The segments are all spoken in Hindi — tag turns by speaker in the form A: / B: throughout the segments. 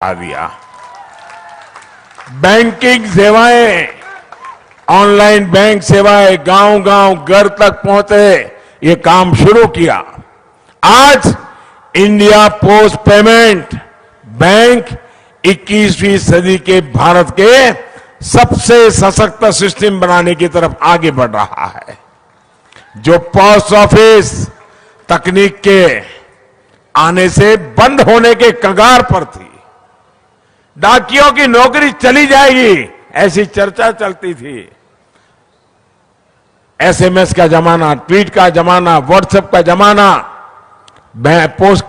A: आ दिया। बैंकिंग सेवाएं, ऑनलाइन बैंक सेवाएं गांव गांव घर तक पहुंचे, ये काम शुरू किया। आज इंडिया पोस्ट पेमेंट बैंक 21वीं सदी के भारत के सबसे सशक्त सिस्टम बनाने की तरफ आगे बढ़ रहा है। जो पोस्ट ऑफिस तकनीक के आने से बंद होने के कगार पर थी, डाकियों की नौकरी चली जाएगी ऐसी चर्चा चलती थी। एसएमएस का जमाना, ट्वीट का जमाना, व्हाट्सएप का जमाना, पोस्ट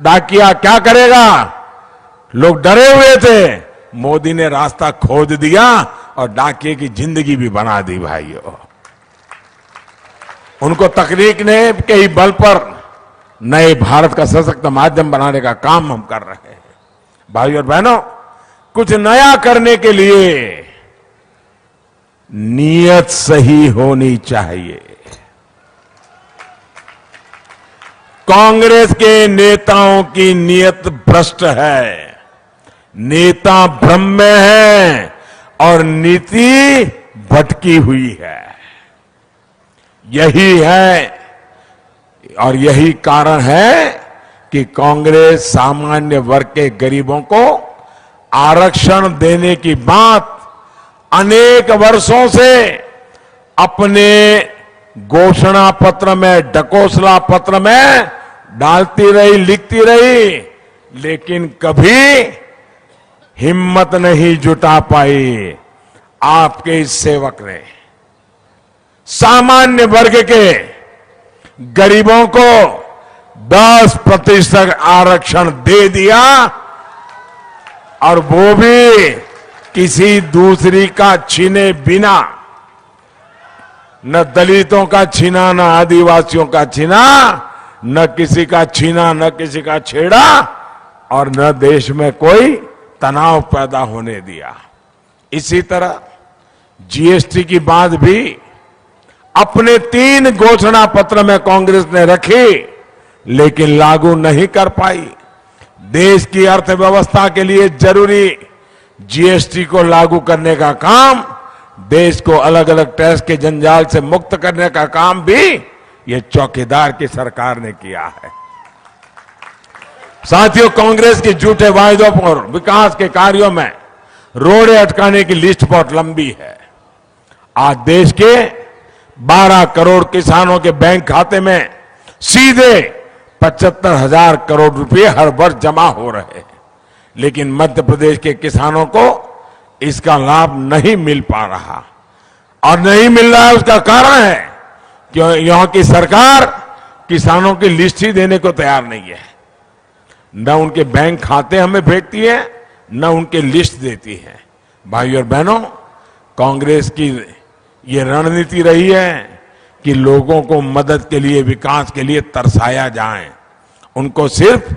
A: डाकिया क्या करेगा, लोग डरे हुए थे। मोदी ने रास्ता खोद दिया और डाकिये की जिंदगी भी बना दी भाइयों। उनको तकनीक ने के ही बल पर नए भारत का सशक्त माध्यम बनाने का काम हम कर रहे हैं। भाइयों और बहनों, कुछ नया करने के लिए नीयत सही होनी चाहिए। कांग्रेस के नेताओं की नीयत भ्रष्ट है, नेता भ्रम में है और नीति भटकी हुई है। यही है और यही कारण है कि कांग्रेस सामान्य वर्ग के गरीबों को आरक्षण देने की बात अनेक वर्षों से अपने घोषणा पत्र में, ढकोसला पत्र में डालती रही, लिखती रही, लेकिन कभी हिम्मत नहीं जुटा पाई। आपके इस सेवक ने सामान्य वर्ग के गरीबों को 10% आरक्षण दे दिया, और वो भी किसी दूसरी का छीने बिना। न दलितों का छीना, न आदिवासियों का छीना, न किसी का छीना, न किसी का छेड़ा, और न देश में कोई तनाव पैदा होने दिया। इसी तरह जीएसटी की बात भी अपने 3 घोषणा पत्र में कांग्रेस ने रखी, लेकिन लागू नहीं कर पाई। देश की अर्थव्यवस्था के लिए जरूरी जीएसटी को लागू करने का काम, देश को अलग अलग टैक्स के जंजाल से मुक्त करने का काम भी ये चौकीदार की सरकार ने किया है। साथियों, कांग्रेस के झूठे वायदों पर विकास के कार्यों में रोड़े अटकाने की लिस्ट बहुत लंबी है। आज देश के 12 करोड़ किसानों के बैंक खाते में सीधे 75,000 करोड़ रुपए हर वर्ष जमा हो रहे हैं, लेकिन मध्य प्रदेश के किसानों को इसका लाभ नहीं मिल पा रहा। और नहीं मिल रहा है, उसका कारण है कि यहां की सरकार किसानों की लिस्ट ही देने को तैयार नहीं है। न उनके बैंक खाते हमें भेजती है, न उनके लिस्ट देती है। भाइयों और बहनों, कांग्रेस की ये रणनीति रही है कि लोगों को मदद के लिए, विकास के लिए तरसाया जाए। उनको सिर्फ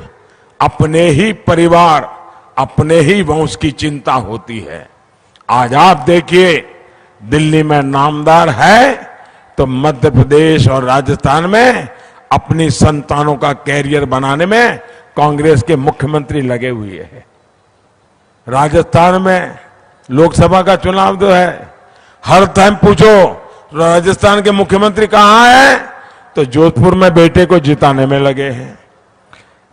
A: अपने ही परिवार, अपने ही वंश की चिंता होती है। आज आप देखिए, दिल्ली में नामदार है तो मध्य प्रदेश और राजस्थान में अपनी संतानों का कैरियर बनाने में कांग्रेस के मुख्यमंत्री लगे हुए हैं। राजस्थान में लोकसभा का चुनाव जो है, हर टाइम पूछो राजस्थान के मुख्यमंत्री कहां है, तो जोधपुर में बेटे को जिताने में लगे हैं।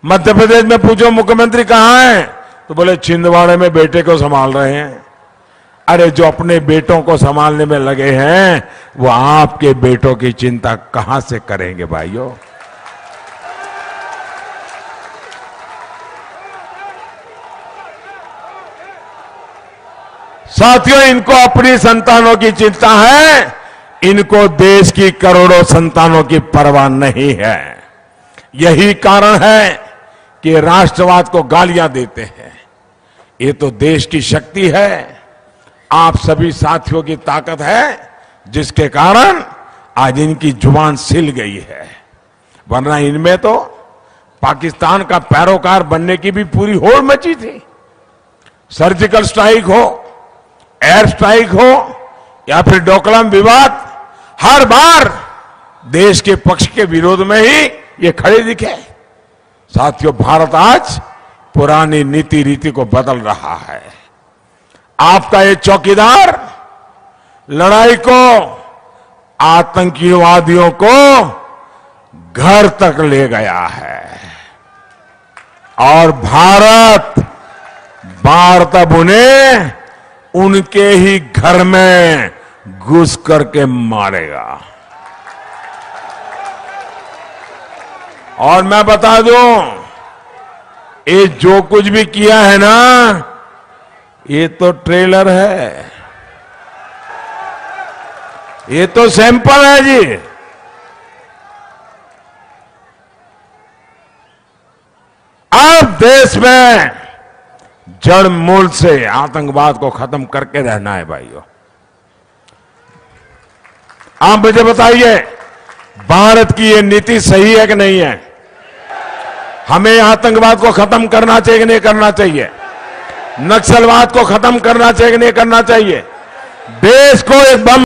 A: मध्य प्रदेश में पूछो मुख्यमंत्री कहां है, तो बोले छिंदवाड़े में बेटे को संभाल रहे हैं। अरे जो अपने बेटों को संभालने में लगे हैं, वो आपके बेटों की चिंता कहां से करेंगे भाइयों। साथियों, इनको अपनी संतानों की चिंता है, इनको देश की करोड़ों संतानों की परवाह नहीं है। यही कारण है कि राष्ट्रवाद को गालियां देते हैं। ये तो देश की शक्ति है, आप सभी साथियों की ताकत है, जिसके कारण आज इनकी जुबान सिल गई है। वरना इनमें तो पाकिस्तान का पैरोकार बनने की भी पूरी होड़ मची थी। सर्जिकल स्ट्राइक हो, एयर स्ट्राइक हो, या फिर डोकलाम विवाद, हर बार देश के पक्ष के विरोध में ही ये खड़े दिखे। साथियों, भारत आज पुरानी नीति रीति को बदल रहा है। आपका ये चौकीदार लड़ाई को, आतंकवादियों को घर तक ले गया है और भारत अब उन्हें उनके ही घर में घुस करके मारेगा। और मैं बता दूं, ये जो कुछ भी किया है ना, ये तो ट्रेलर है, ये तो सैंपल है जी। अब देश में जड़ मूल से आतंकवाद को खत्म करके रहना है भाइयों। आप मुझे बताइए, भारत की ये नीति सही है कि नहीं है? हमें आतंकवाद को खत्म करना चाहिए कि नहीं करना चाहिए? नक्सलवाद को खत्म करना चाहिए कि नहीं करना चाहिए? देश को एक बम